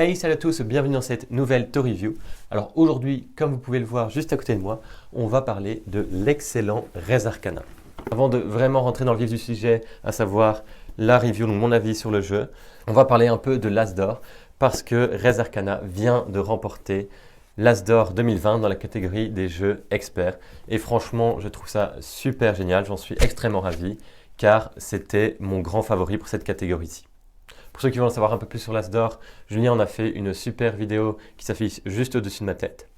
Hey, salut à tous, bienvenue dans cette nouvelle Tour Review. Alors aujourd'hui, comme vous pouvez le voir juste à côté de moi, on va parler de l'excellent Res Arcana. Avant de vraiment rentrer dans le vif du sujet, à savoir la review, donc mon avis sur le jeu, on va parler un peu de l'As d'Or parce que Res Arcana vient de remporter l'As d'Or 2020 dans la catégorie des jeux experts. Et franchement, je trouve ça super génial, j'en suis extrêmement ravi car c'était mon grand favori pour cette catégorie-ci. Pour ceux qui veulent en savoir un peu plus sur l'As d'Or, Julien en a fait une super vidéo qui s'affiche juste au-dessus de ma tête.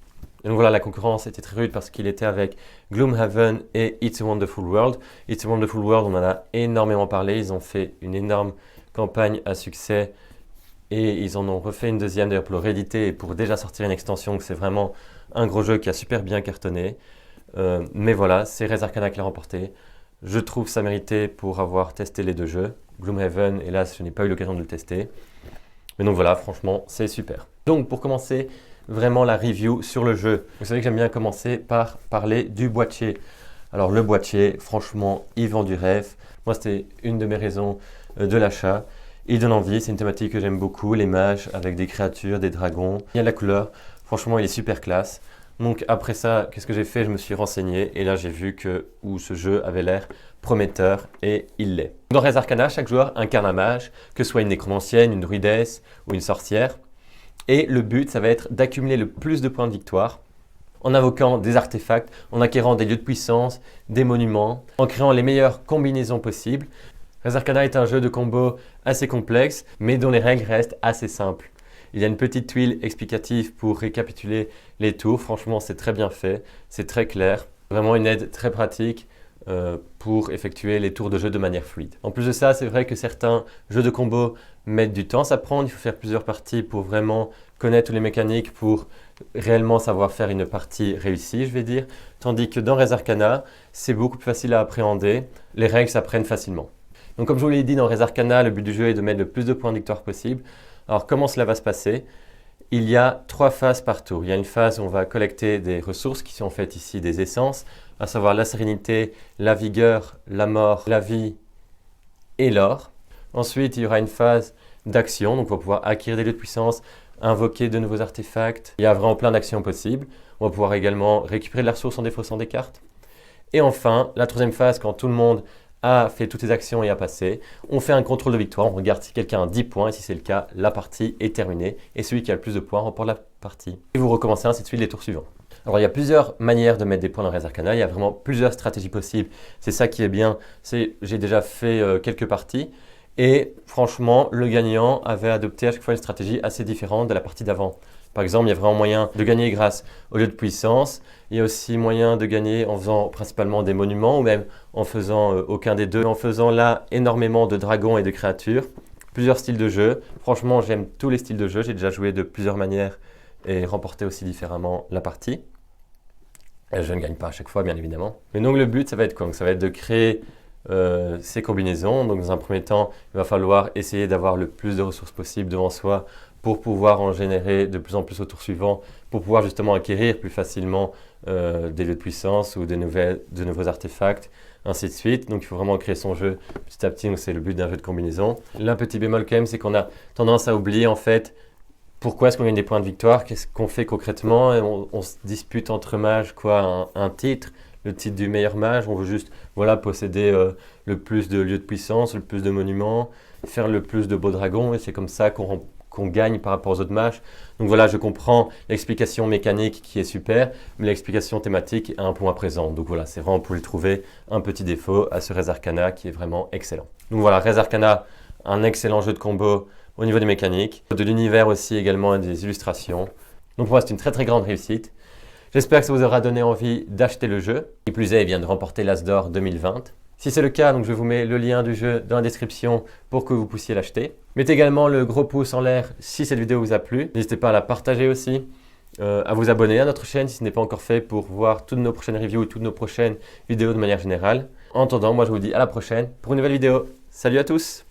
Et donc voilà, la concurrence était très rude parce qu'il était avec Gloomhaven et It's a Wonderful World. It's a Wonderful World, on en a énormément parlé, ils ont fait une énorme campagne à succès et ils en ont refait une deuxième d'ailleurs pour le rééditer et pour déjà sortir une extension, que c'est vraiment un gros jeu qui a super bien cartonné. Mais voilà, c'est Res Arcana qui l'a remporté. Je trouve ça mérité pour avoir testé les deux jeux. Gloomhaven, hélas, je n'ai pas eu l'occasion de le tester. Mais donc voilà, franchement, c'est super. Donc pour commencer vraiment la review sur le jeu, vous savez que j'aime bien commencer par parler du boîtier. Alors le boîtier, franchement, il vend du rêve. Moi, c'était une de mes raisons de l'achat. Il donne envie, c'est une thématique que j'aime beaucoup, les mages avec des créatures, des dragons. Il y a la couleur, franchement, il est super classe. Donc après ça, qu'est-ce que j'ai fait? Je me suis renseigné et là j'ai vu que ce jeu avait l'air prometteur et il l'est. Dans Res Arcana, chaque joueur incarne un mage, que ce soit une nécromancienne, une druidesse ou une sorcière. Et le but, ça va être d'accumuler le plus de points de victoire en invoquant des artefacts, en acquérant des lieux de puissance, des monuments, en créant les meilleures combinaisons possibles. Res Arcana est un jeu de combo assez complexe, mais dont les règles restent assez simples. Il y a une petite tuile explicative pour récapituler les tours. Franchement, c'est très bien fait, c'est très clair. Vraiment une aide très pratique pour effectuer les tours de jeu de manière fluide. En plus de ça, c'est vrai que certains jeux de combo mettent du temps à s'apprendre. Il faut faire plusieurs parties pour vraiment connaître toutes les mécaniques, pour réellement savoir faire une partie réussie, je vais dire. Tandis que dans Res Arcana, c'est beaucoup plus facile à appréhender. Les règles s'apprennent facilement. Donc comme je vous l'ai dit, dans Res Arcana, le but du jeu est de mettre le plus de points de victoire possible. Alors comment cela va se passer? Il y a 3 phases par tour. Il y a une phase où on va collecter des ressources qui sont en fait ici des essences, à savoir la sérénité, la vigueur, la mort, la vie et l'or. Ensuite, il y aura une phase d'action, donc on va pouvoir acquérir des lieux de puissance, invoquer de nouveaux artefacts. Il y a vraiment plein d'actions possibles. On va pouvoir également récupérer de la ressource en défaussant des cartes. Et enfin, la troisième phase, quand tout le monde a fait toutes les actions et a passé, on fait un contrôle de victoire, on regarde si quelqu'un a 10 points et si c'est le cas, la partie est terminée et celui qui a le plus de points remporte la partie. Et vous recommencez ainsi de suite les tours suivants. Alors il y a plusieurs manières de mettre des points dans Res Arcana, il y a vraiment plusieurs stratégies possibles, c'est ça qui est bien, j'ai déjà fait quelques parties et franchement le gagnant avait adopté à chaque fois une stratégie assez différente de la partie d'avant. Par exemple, il y a vraiment moyen de gagner grâce au lieu de puissance. Il y a aussi moyen de gagner en faisant principalement des monuments ou même en faisant aucun des deux. En faisant là énormément de dragons et de créatures. Plusieurs styles de jeu. Franchement, j'aime tous les styles de jeu. J'ai déjà joué de plusieurs manières et remporté aussi différemment la partie. Et je ne gagne pas à chaque fois, bien évidemment. Mais donc le but, ça va être quoi? Ça va être de créer ces combinaisons. Donc dans un premier temps, il va falloir essayer d'avoir le plus de ressources possible devant soi pour pouvoir en générer de plus en plus au tour suivant, pour pouvoir justement acquérir plus facilement des lieux de puissance ou de nouveaux artefacts, ainsi de suite. Donc il faut vraiment créer son jeu petit à petit, donc c'est le but d'un jeu de combinaison. Là, petit bémol quand même, c'est qu'on a tendance à oublier en fait pourquoi est-ce qu'on gagne des points de victoire, qu'est-ce qu'on fait concrètement, et on se dispute entre mages quoi, un titre, le titre du meilleur mage, on veut juste voilà, posséder le plus de lieux de puissance, le plus de monuments, faire le plus de beaux dragons, et c'est comme ça qu'on gagne par rapport aux autres mages. Donc voilà, je comprends l'explication mécanique qui est super, mais l'explication thématique est un point présent. Donc voilà, c'est vraiment pour lui trouver un petit défaut à ce Res Arcana qui est vraiment excellent. Donc voilà, Res Arcana, un excellent jeu de combo au niveau des mécaniques, de l'univers aussi également et des illustrations. Donc pour moi, c'est une très très grande réussite. J'espère que ça vous aura donné envie d'acheter le jeu. Qui plus est, il vient de remporter l'As d'Or 2020. Si c'est le cas, donc je vous mets le lien du jeu dans la description pour que vous puissiez l'acheter. Mettez également le gros pouce en l'air si cette vidéo vous a plu. N'hésitez pas à la partager aussi, à vous abonner à notre chaîne si ce n'est pas encore fait pour voir toutes nos prochaines reviews, toutes nos prochaines vidéos de manière générale. En attendant, moi je vous dis à la prochaine pour une nouvelle vidéo. Salut à tous!